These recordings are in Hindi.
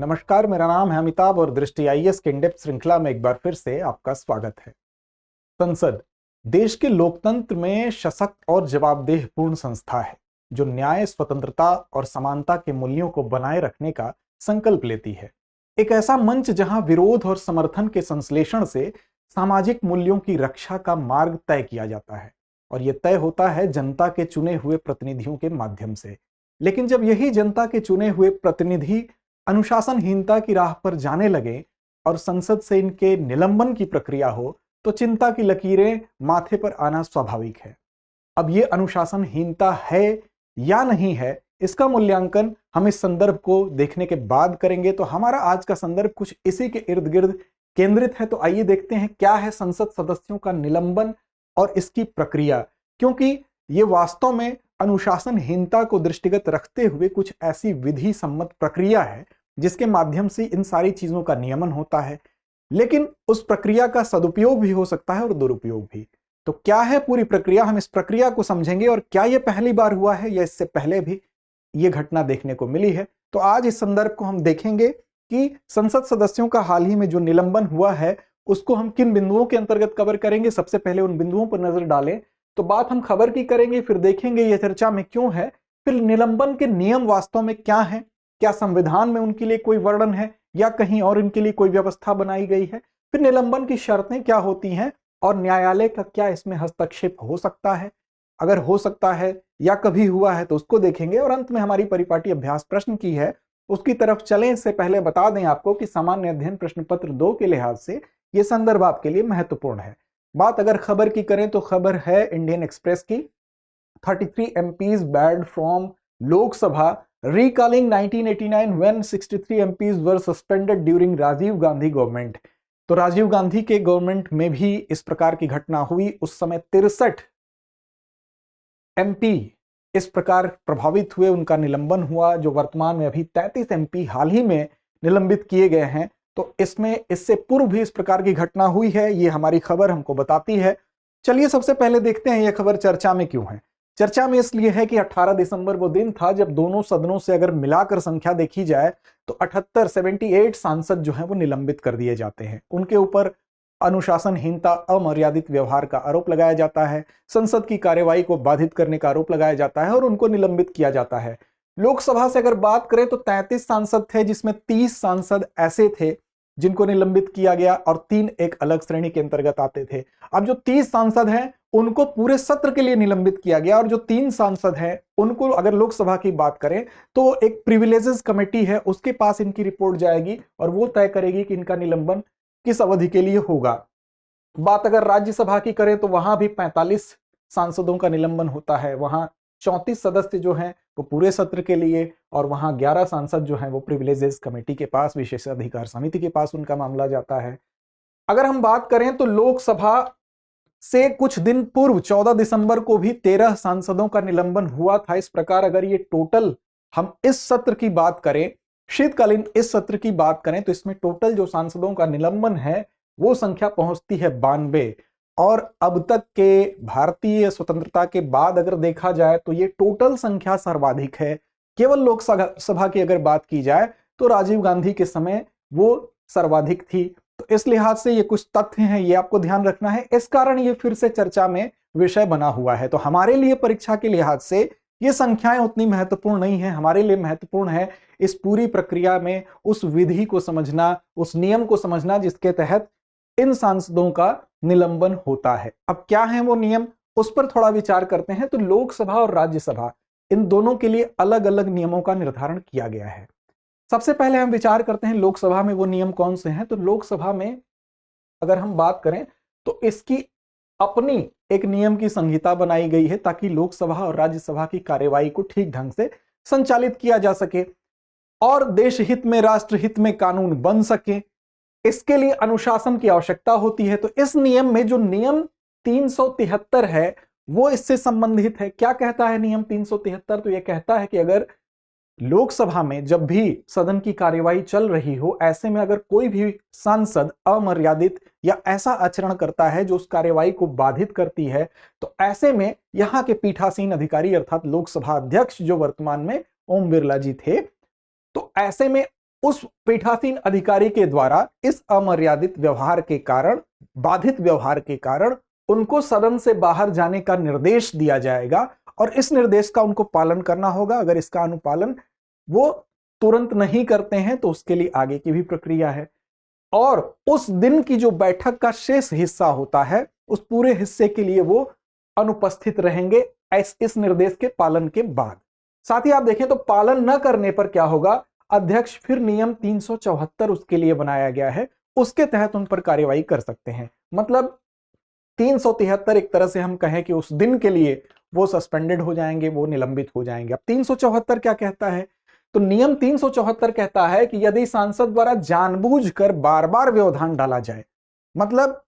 नमस्कार, मेरा नाम है अमिताभ और दृष्टि आईएएस के इन-डेप्थ श्रृंखला में एक बार फिर से आपका स्वागत है। संसद देश के लोकतंत्र में सशक्त और जवाबदेहपूर्ण संस्था है जो न्याय, स्वतंत्रता और समानता के मूल्यों को बनाए रखने का संकल्प लेती है। एक ऐसा मंच जहां विरोध और समर्थन के संश्लेषण से सामाजिक मूल्यों की रक्षा का मार्ग तय किया जाता है और यह तय होता है जनता के चुने हुए प्रतिनिधियों के माध्यम से। लेकिन जब यही जनता के चुने हुए प्रतिनिधि अनुशासनहीनता की राह पर जाने लगे और संसद से इनके निलंबन की प्रक्रिया हो तो चिंता की लकीरें माथे पर आना स्वाभाविक है। अब ये अनुशासनहीनता है या नहीं है, इसका मूल्यांकन हम इस संदर्भ को देखने के बाद करेंगे। तो हमारा आज का संदर्भ कुछ इसी के इर्द गिर्द केंद्रित है। तो आइए देखते हैं क्या है संसद सदस्यों का निलंबन और इसकी प्रक्रिया, क्योंकि ये वास्तव में अनुशासनहीनता को दृष्टिगत रखते हुए कुछ ऐसी विधि सम्मत प्रक्रिया है जिसके माध्यम से इन सारी चीजों का नियमन होता है। लेकिन उस प्रक्रिया का सदुपयोग भी हो सकता है और दुरुपयोग भी। तो क्या है पूरी प्रक्रिया, हम इस प्रक्रिया को समझेंगे और क्या यह पहली बार हुआ है या इससे पहले भी यह घटना देखने को मिली है। तो आज इस संदर्भ को हम देखेंगे कि संसद सदस्यों का हाल ही में जो निलंबन हुआ है उसको हम किन बिंदुओं के अंतर्गत कवर करेंगे। सबसे पहले उन बिंदुओं पर नजर डालें तो बात हम खबर की करेंगे, फिर देखेंगे यह चर्चा में क्यों है, फिर निलंबन के नियम वास्तव में क्या है, क्या संविधान में उनके लिए कोई वर्णन है या कहीं और इनके लिए कोई व्यवस्था बनाई गई है, फिर निलंबन की शर्तें क्या होती हैं और न्यायालय का क्या इसमें हस्तक्षेप हो सकता है, अगर हो सकता है या कभी हुआ है तो उसको देखेंगे, और अंत में हमारी परिपाटी अभ्यास प्रश्न की है उसकी तरफ चलें। इससे पहले बता दें आपको कि सामान्य अध्ययन प्रश्न पत्र 2 के लिहाज से यह संदर्भ आपके लिए महत्वपूर्ण है। बात अगर खबर की करें तो खबर है इंडियन एक्सप्रेस की, 33 MPs barred from Lok Sabha recalling 1989 when 63 MPs were suspended during Rajiv Gandhi government. तो राजीव गांधी के गवर्नमेंट में भी इस प्रकार की घटना हुई। उस समय 63 MP इस प्रकार प्रभावित हुए, उनका निलंबन हुआ, जो वर्तमान में अभी 33 MP हाल ही में निलंबित किए गए हैं। तो इसमें इससे पूर्व भी इस प्रकार की घटना हुई है, ये हमारी खबर हमको बताती है। चलिए सबसे पहले देखते हैं यह खबर चर्चा में क्यों है। चर्चा में इसलिए है कि 18 दिसंबर वो दिन था जब दोनों सदनों से अगर मिलाकर संख्या देखी जाए तो 78 सांसद जो हैं वो निलंबित कर दिए जाते हैं। उनके ऊपर अनुशासनहीनता, अमर्यादित व्यवहार का आरोप लगाया जाता है, संसद की कार्यवाही को बाधित करने का आरोप लगाया जाता है और उनको निलंबित किया जाता है। लोकसभा से अगर बात करें तो 33 सांसद थे, जिसमें 30 सांसद ऐसे थे जिनको निलंबित किया गया और 3 एक अलग श्रेणी के अंतर्गत आते थे। अब जो 30 सांसद हैं उनको पूरे सत्र के लिए निलंबित किया गया और जो 3 सांसद हैं उनको, अगर लोकसभा की बात करें तो एक प्रिविलेजेस कमेटी है, उसके पास इनकी रिपोर्ट जाएगी और वो तय करेगी कि इनका निलंबन किस अवधि के लिए होगा। बात अगर राज्यसभा की करें तो वहां भी 45 सांसदों का निलंबन होता है। वहां 34 सदस्य जो हैं वो पूरे सत्र के लिए और वहां 11 सांसद जो हैं वो प्रिविलेजेस कमेटी के पास, विशेषाधिकार समिति के पास उनका मामला जाता है। अगर हम बात करें तो लोकसभा से कुछ दिन पूर्व 14 दिसंबर को भी 13 सांसदों का निलंबन हुआ था। इस प्रकार अगर ये टोटल हम इस सत्र की बात करें, शीतकालीन इस सत्र की बात करें, तो इसमें टोटल जो सांसदों का निलंबन है वो संख्या पहुंचती है 92। और अब तक के भारतीय स्वतंत्रता के बाद अगर देखा जाए तो ये टोटल संख्या सर्वाधिक है। केवल लोकसभा की अगर बात की जाए तो राजीव गांधी के समय वो सर्वाधिक थी। तो इस लिहाज से ये कुछ तथ्य हैं, ये आपको ध्यान रखना है। इस कारण ये फिर से चर्चा में विषय बना हुआ है। तो हमारे लिए परीक्षा के लिहाज से ये संख्याएं उतनी महत्वपूर्ण नहीं है। हमारे लिए महत्वपूर्ण है इस पूरी प्रक्रिया में उस विधि को समझना, उस नियम को समझना जिसके तहत इन सांसदों का निलंबन होता है। अब क्या है वो नियम, उस पर थोड़ा विचार करते हैं। तो लोकसभा और राज्यसभा इन दोनों के लिए अलग अलग नियमों का निर्धारण किया गया है। सबसे पहले हम विचार करते हैं लोकसभा में वो नियम कौन से हैं। तो लोकसभा में अगर हम बात करें तो इसकी अपनी एक नियम की संहिता बनाई गई है ताकि लोकसभा और राज्यसभा की कार्यवाही को ठीक ढंग से संचालित किया जा सके और देश हित में, राष्ट्र हित में कानून बन सके। इसके लिए अनुशासन की आवश्यकता होती है। तो इस नियम में जो नियम 373 है वो इससे संबंधित है। क्या कहता है नियम 373? तो यह कहता है कि अगर लोकसभा में जब भी सदन की कार्यवाही चल रही हो, ऐसे में अगर कोई भी सांसद अमर्यादित या ऐसा आचरण करता है जो उस कार्यवाही को बाधित करती है, तो ऐसे में यहां के पीठासीन अधिकारी अर्थात लोकसभा अध्यक्ष जो वर्तमान में ओम बिरला जी थे, तो ऐसे में उस पीठासीन अधिकारी के द्वारा इस अमर्यादित व्यवहार के कारण, बाधित व्यवहार के कारण उनको सदन से बाहर जाने का निर्देश दिया जाएगा और इस निर्देश का उनको पालन करना होगा। अगर इसका अनुपालन वो तुरंत नहीं करते हैं तो उसके लिए आगे की भी प्रक्रिया है। और उस दिन की जो बैठक का शेष हिस्सा होता है उस पूरे हिस्से के लिए वो अनुपस्थित रहेंगे इस निर्देश के पालन के बाद। साथ ही आप देखें तो पालन न करने पर क्या होगा, अध्यक्ष फिर नियम 374 उसके लिए बनाया गया है, उसके तहत उन पर कार्यवाही कर सकते हैं। मतलब 373 एक तरह से हम कहें कि उस दिन के लिए वो सस्पेंडेड हो जाएंगे, वो निलंबित हो जाएंगे। अब 374 क्या कहता है, तो नियम 374 कहता है कि यदि सांसद द्वारा जानबूझकर बार बार व्यवधान डाला जाए, मतलब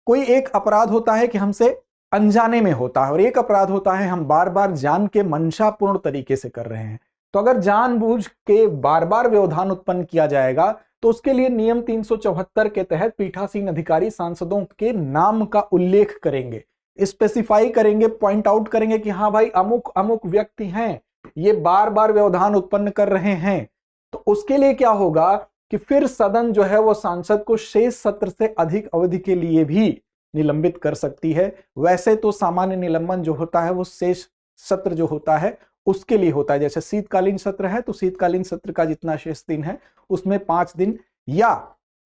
कोई एक अपराध होता है कि हमसे अनजाने में होता है और एक अपराध होता है हम बार बार जान के मंशापूर्ण तरीके से कर रहे हैं। तो अगर जानबूझ के बार बार व्यवधान उत्पन्न किया जाएगा तो उसके लिए नियम 374 के तहत पीठासीन अधिकारी सांसदों के नाम का उल्लेख करेंगे, स्पेसिफाई करेंगे, पॉइंट आउट करेंगे कि हाँ भाई अमुक अमुक व्यक्ति हैं, ये बार बार व्यवधान उत्पन्न कर रहे हैं। तो उसके लिए क्या होगा कि फिर सदन जो है वो सांसद को शेष सत्र से अधिक अवधि के लिए भी निलंबित कर सकती है। वैसे तो सामान्य निलंबन जो होता है वो शेष सत्र जो होता है उसके लिए होता है। जैसे शीतकालीन सत्र है तो शीतकालीन सत्र का जितना शेष दिन है उसमें 5 दिन या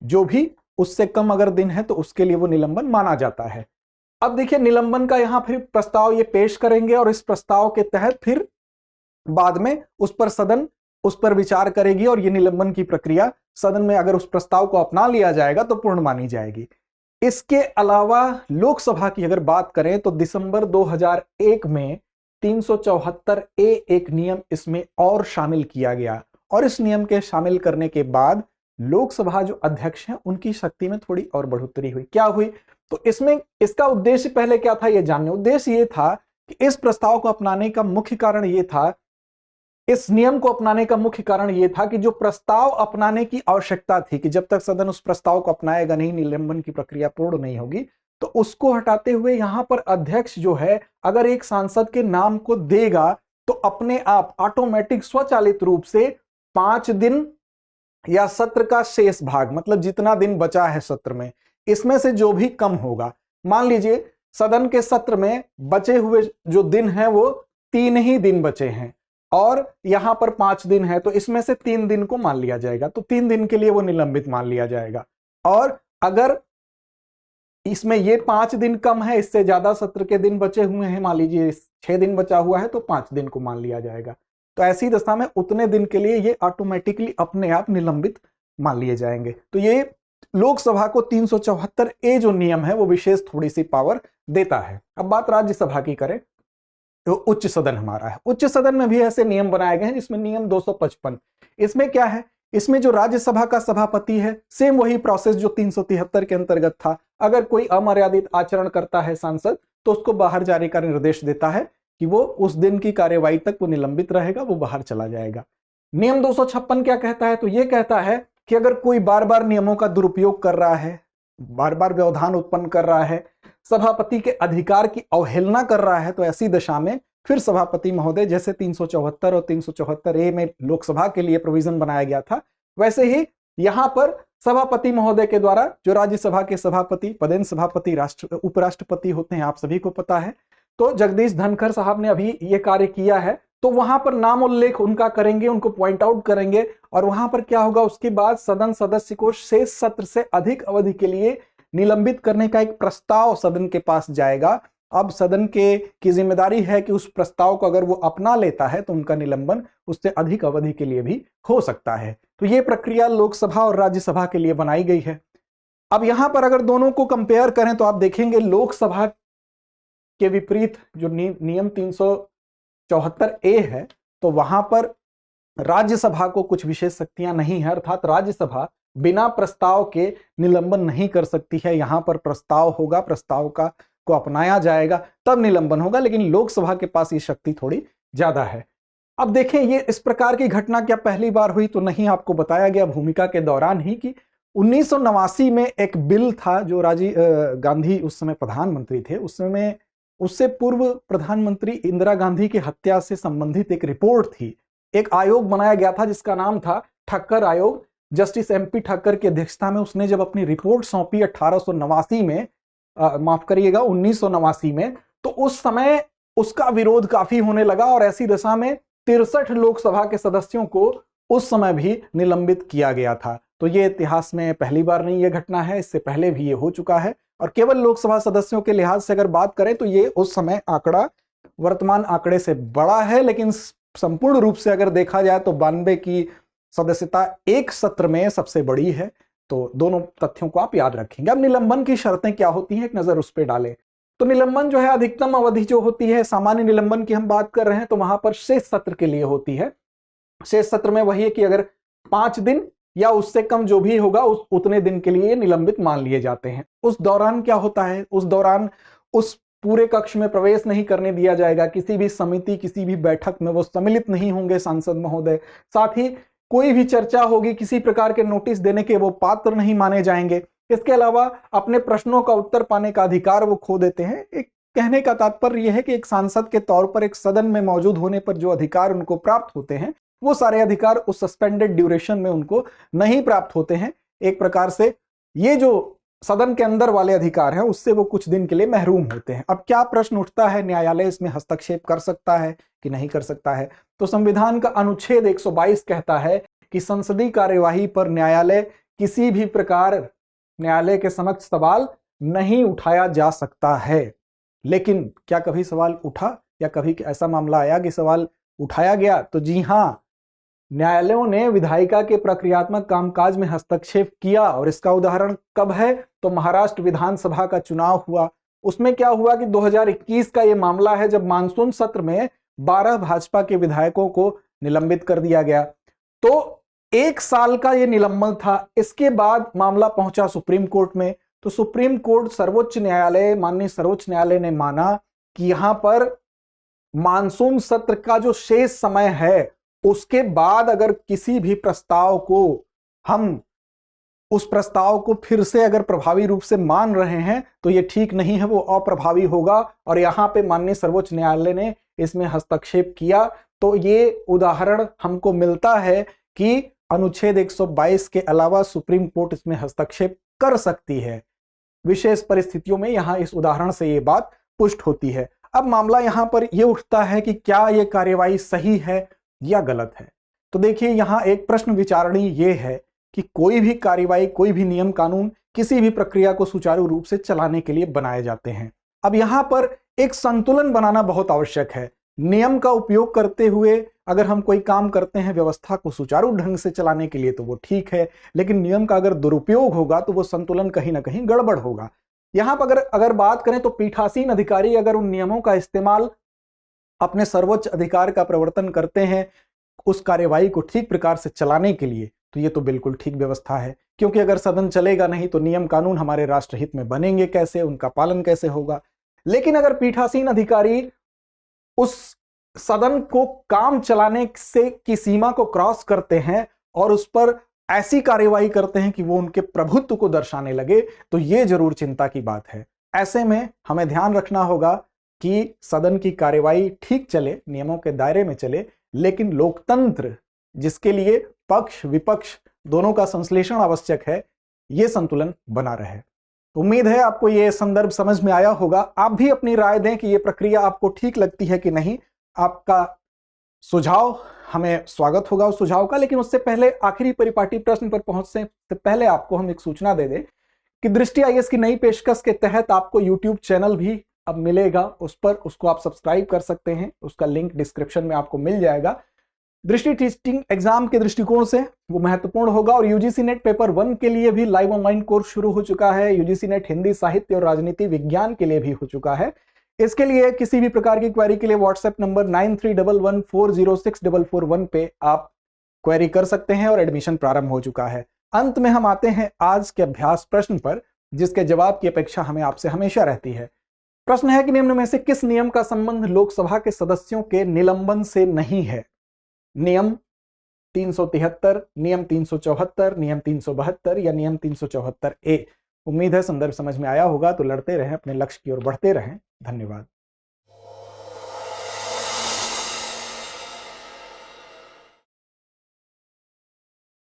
जो भी उससे कम अगर दिन है तो उसके लिए वो निलंबन माना जाता है। अब देखिए निलंबन का यहां फिर प्रस्ताव ये पेश करेंगे और इस प्रस्ताव के तहत फिर बाद में उस पर सदन उस पर विचार करेगी और ये निलंबन की प्रक्रिया सदन में अगर उस प्रस्ताव को अपना लिया जाएगा तो पूर्ण मानी जाएगी। इसके अलावा लोकसभा की अगर बात करें तो दिसंबर 2001 में 374 ए एक नियम इसमें और शामिल किया गया और इस नियम के शामिल करने के बाद लोकसभा जो अध्यक्ष हैं उनकी शक्ति में थोड़ी और बढ़ोतरी हुई। क्या हुई, तो इसमें इसका उद्देश्य पहले क्या था ये जानने। उद्देश्य ये था कि इस प्रस्ताव को अपनाने का मुख्य कारण ये था, इस नियम को अपनाने का मुख्य कारण यह था कि जो प्रस्ताव अपनाने की आवश्यकता थी कि जब तक सदन उस प्रस्ताव को अपनाएगा नहीं, निलंबन की प्रक्रिया पूर्ण नहीं होगी, तो उसको हटाते हुए यहां पर अध्यक्ष जो है अगर एक सांसद के नाम को देगा तो अपने आप ऑटोमेटिक स्वचालित रूप से 5 दिन या सत्र का शेष भाग, मतलब जितना दिन बचा है सत्र में, इसमें से जो भी कम होगा, मान लीजिए सदन के सत्र में बचे हुए जो दिन हैं वो 3 ही दिन बचे हैं और यहां पर 5 दिन है तो इसमें से 3 दिन को मान लिया जाएगा, तो 3 दिन के लिए वो निलंबित मान लिया जाएगा। और अगर इसमें ये 5 दिन कम है, इससे ज्यादा सत्र के दिन बचे हुए हैं, मान लीजिए 6 दिन बचा हुआ है तो 5 दिन को मान लिया जाएगा। तो ऐसी दशा में उतने दिन के लिए ये ऑटोमेटिकली अपने आप निलंबित मान लिए जाएंगे। तो ये लोकसभा को 374 ए जो नियम है वो विशेष थोड़ी सी पावर देता है। अब बात राज्यसभा की करें तो उच्च सदन हमारा है, उच्च सदन में भी ऐसे नियम बनाए गए हैं जिसमें नियम 255, इसमें क्या है, इसमें जो राज्यसभा का सभापति है सेम वही प्रोसेस जो 373 के अंतर्गत था। अगर कोई अमर्यादित आचरण करता है सांसद तो उसको बाहर जाने का निर्देश देता है कि वो उस दिन की कार्यवाही तक वो निलंबित रहेगा, वो बाहर चला जाएगा। नियम 256 क्या कहता है, तो ये कहता है कि अगर कोई बार बार नियमों का दुरुपयोग कर रहा है, बार बार व्यवधान उत्पन्न कर रहा है, सभापति के अधिकार की अवहेलना कर रहा है, तो ऐसी दशा में फिर सभापति महोदय, जैसे 374 और 374 ए में लोकसभा के लिए प्रोविजन बनाया गया था, वैसे ही यहां पर सभापति महोदय के द्वारा जो राज्यसभा के सभापति, पदेन सभापति, उपराष्ट्रपति होते हैं, आप सभी को पता है, तो जगदीश धनखड़ साहब ने अभी ये कार्य किया है, तो वहां पर नाम उल्लेख उनका करेंगे, उनको पॉइंट आउट करेंगे और वहां पर क्या होगा, उसके बाद सदन सदस्य को शेष सत्र से अधिक अवधि के लिए निलंबित करने का एक प्रस्ताव सदन के पास जाएगा। अब सदन की जिम्मेदारी है कि उस प्रस्ताव को अगर वो अपना लेता है तो उनका निलंबन उससे अधिक अवधि के लिए भी हो सकता है। तो ये प्रक्रिया लोकसभा और राज्यसभा के लिए बनाई गई है। अब यहां पर अगर दोनों को कंपेयर करें तो आप देखेंगे लोकसभा के विपरीत जो नियम 374 ए है, तो वहां पर राज्यसभा को कुछ विशेष शक्तियां नहीं है, अर्थात राज्यसभा बिना प्रस्ताव के निलंबन नहीं कर सकती है। यहां पर प्रस्ताव होगा, प्रस्ताव को अपनाया जाएगा तब निलंबन होगा, लेकिन लोकसभा के पास ये शक्ति थोड़ी ज्यादा है। अब देखें ये इस प्रकार की घटना क्या पहली बार हुई, तो नहीं, आपको बताया गया भूमिका के दौरान ही कि 1989 में एक बिल था जो राजीव गांधी उस समय प्रधानमंत्री थे, उस समय उससे पूर्व प्रधानमंत्री इंदिरा गांधी की हत्या से संबंधित एक रिपोर्ट थी, एक आयोग बनाया गया था जिसका नाम था ठक्कर आयोग, जस्टिस एमपी ठक्कर की अध्यक्षता में उसने जब अपनी रिपोर्ट सौंपी 1889 में, माफ करिएगा 1989 में, तो उस समय उसका विरोध काफी होने लगा और ऐसी दशा में 63 लोकसभा के सदस्यों को उस समय भी निलंबित किया गया था। तो ये इतिहास में पहली बार नहीं ये घटना है, इससे पहले भी ये हो चुका है। और केवल लोकसभा सदस्यों के लिहाज से अगर बात करें तो ये उस समय आंकड़ा वर्तमान आंकड़े से बड़ा है, लेकिन संपूर्ण रूप से अगर देखा जाए तो 92 की सदस्यता एक सत्र में सबसे बड़ी है। तो दोनों तथ्यों को आप याद रखेंगे। अब निलंबन की शर्तें क्या होती हैं, एक नजर उस पर डालें। तो निलंबन जो है, अधिकतम अवधि जो होती है, सामान्य निलंबन की हम बात कर रहे हैं तो वहां पर शेष सत्र के लिए होती है। शेष सत्र में वही है कि अगर 5 दिन या उससे कम जो भी होगा उतने दिन के लिए निलंबित मान लिए जाते हैं। उस दौरान क्या होता है, उस दौरान उस पूरे कक्ष में प्रवेश नहीं करने दिया जाएगा। किसी भी समिति, किसी भी बैठक में वो सम्मिलित नहीं होंगे सांसद महोदय। साथ ही कोई भी चर्चा होगी, किसी प्रकार के नोटिस देने के वो पात्र नहीं माने जाएंगे। इसके अलावा अपने प्रश्नों का उत्तर पाने का अधिकार वो खो देते हैं। एक कहने का तात्पर्य यह है कि एक सांसद के तौर पर एक सदन में मौजूद होने पर जो अधिकार उनको प्राप्त होते हैं, वो सारे अधिकार उस सस्पेंडेड ड्यूरेशन में उनको नहीं प्राप्त होते हैं। एक प्रकार से ये जो सदन के अंदर वाले अधिकार हैं उससे वो कुछ दिन के लिए महरूम होते हैं। अब क्या प्रश्न उठता है, न्यायालय इसमें हस्तक्षेप कर सकता है कि नहीं कर सकता है? तो संविधान का अनुच्छेद 122 कहता है कि संसदीय कार्यवाही पर न्यायालय किसी भी प्रकार न्यायालय के समक्ष सवाल नहीं उठाया जा सकता है। लेकिन क्या कभी सवाल उठा या कभी ऐसा मामला आया कि सवाल उठाया गया? तो जी हां, न्यायालयों ने विधायिका के प्रक्रियात्मक कामकाज में हस्तक्षेप किया। और इसका उदाहरण कब है? तो महाराष्ट्र विधानसभा का चुनाव हुआ। उसमें क्या हुआ कि 2021 का यह मामला है, जब मानसून सत्र में 12 भाजपा के विधायकों को निलंबित कर दिया गया। तो 1 साल का यह निलंबन था। इसके बाद मामला पहुंचा सुप्रीम कोर्ट में। तो सुप्रीम कोर्ट, सर्वोच्च न्यायालय, माननीय सर्वोच्च न्यायालय ने माना कि यहां पर मानसून सत्र का जो शेष समय है उसके बाद अगर किसी भी प्रस्ताव को हम उस प्रस्ताव को फिर से अगर प्रभावी रूप से मान रहे हैं तो ये ठीक नहीं है, वो अप्रभावी होगा। और यहां पे माननीय सर्वोच्च न्यायालय ने इसमें हस्तक्षेप किया। तो ये उदाहरण हमको मिलता है कि अनुच्छेद 122 के अलावा सुप्रीम कोर्ट इसमें हस्तक्षेप कर सकती है। विशेष परिस्थितियों में यहां इस उदाहरण से ये बात पुष्ट होती है। अब मामला यहां पर यह उठता है कि क्या यह कार्यवाही सही है या गलत है? तो देखिए, यहां एक प्रश्न विचारणीय यह है कि कोई भी कार्यवाही, कोई भी नियम कानून किसी भी प्रक्रिया को सुचारू रूप से चलाने के लिए बनाए जाते हैं। अब यहां पर एक संतुलन बनाना बहुत आवश्यक है। नियम का उपयोग करते हुए अगर हम कोई काम करते हैं व्यवस्था को सुचारू ढंग से चलाने के लिए तो वो ठीक है, लेकिन नियम का अगर दुरुपयोग होगा तो वो संतुलन कहीं ना कहीं गड़बड़ होगा। यहां पर अगर बात करें तो पीठासीन अधिकारी अगर उन नियमों का इस्तेमाल अपने सर्वोच्च अधिकार का प्रवर्तन करते हैं उस कार्यवाही को ठीक प्रकार से चलाने के लिए, तो ये तो बिल्कुल ठीक व्यवस्था है। क्योंकि अगर सदन चलेगा नहीं तो नियम कानून हमारे राष्ट्रहित में बनेंगे कैसे, उनका पालन कैसे होगा? लेकिन अगर पीठासीन अधिकारी उस सदन को काम चलाने से की सीमा को क्रॉस करते हैं और उस पर ऐसी कार्यवाही करते हैं कि वो उनके प्रभुत्व को दर्शाने लगे, तो ये जरूर चिंता की बात है। ऐसे में हमें ध्यान रखना होगा कि सदन की कार्यवाही ठीक चले, नियमों के दायरे में चले, लेकिन लोकतंत्र जिसके लिए पक्ष विपक्ष दोनों का संश्लेषण आवश्यक है, ये संतुलन बना रहे। उम्मीद है आपको ये संदर्भ समझ में आया होगा। आप भी अपनी राय दें कि ये प्रक्रिया आपको ठीक लगती है कि नहीं। आपका सुझाव, हमें स्वागत होगा उस सुझाव का। लेकिन उससे पहले आखिरी परिपाटी प्रश्न पर पहुंचने से पहले आपको हम एक सूचना दे दें कि दृष्टि आईएएस की नई पेशकश के तहत आपको यूट्यूब चैनल भी अब मिलेगा। उसको आप सब्सक्राइब कर सकते हैं, उसका लिंक डिस्क्रिप्शन में आपको मिल जाएगा। दृष्टि टीचिंग एग्जाम के दृष्टिकोण से वो महत्वपूर्ण होगा। और यूजीसी नेट पेपर 1 के लिए भी लाइव ऑनलाइन कोर्स शुरू हो चुका है। यूजीसी नेट हिंदी साहित्य और राजनीति विज्ञान के लिए भी हो चुका है। इसके लिए किसी भी प्रकार की क्वेरी के लिए व्हाट्सएप नंबर 9311406441 पे आप क्वेरी कर सकते हैं और एडमिशन प्रारंभ हो चुका है। अंत में हम आते हैं आज के अभ्यास प्रश्न पर, जिसके जवाब की अपेक्षा हमें आपसे हमेशा रहती है। प्रश्न है कि निम्न में से किस नियम का संबंध लोकसभा के सदस्यों के निलंबन से नहीं है? नियम 373, नियम 374, नियम 372 या नियम 374A? उम्मीद है संदर्भ समझ में आया होगा। तो लड़ते रहें, अपने लक्ष्य की ओर बढ़ते रहें। धन्यवाद।